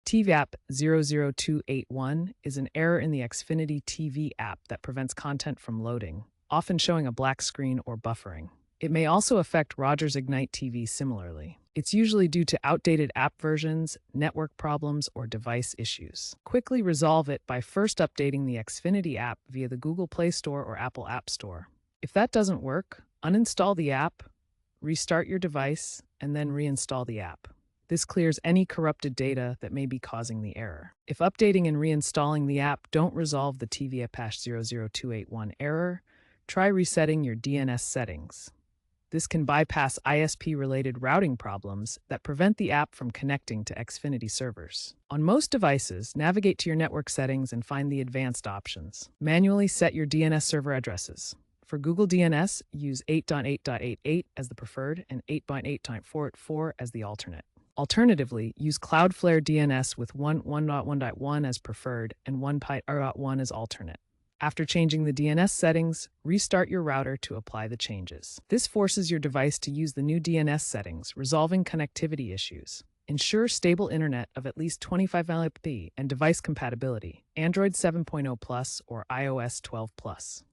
TVAPP 00281 is an error in the Xfinity TV app that prevents content from loading, often showing a black screen or buffering. It may also affect Rogers Ignite TV similarly. It's usually due to outdated app versions, network problems, or device issues. Quickly resolve it by first updating the Xfinity app via the Google Play Store or Apple App Store. If that doesn't work, uninstall the app, restart your device, and then reinstall the app. This clears any corrupted data that may be causing the error. If updating and reinstalling the app don't resolve the TVAPP 00281 error, try resetting your DNS settings. This can bypass ISP-related routing problems that prevent the app from connecting to Xfinity servers. On most devices, navigate to your network settings and find the advanced options. Manually set your DNS server addresses. For Google DNS, use 8.8.88 as the preferred and 8.8.4.4 as the alternate. Alternatively, use Cloudflare DNS with 1.1.1 as preferred and 1.0.1 as alternate. After changing the DNS settings, restart your router to apply the changes. This forces your device to use the new DNS settings, resolving connectivity issues. Ensure stable internet of at least 25 Mbps and device compatibility, Android 7.0 Plus or iOS 12 Plus.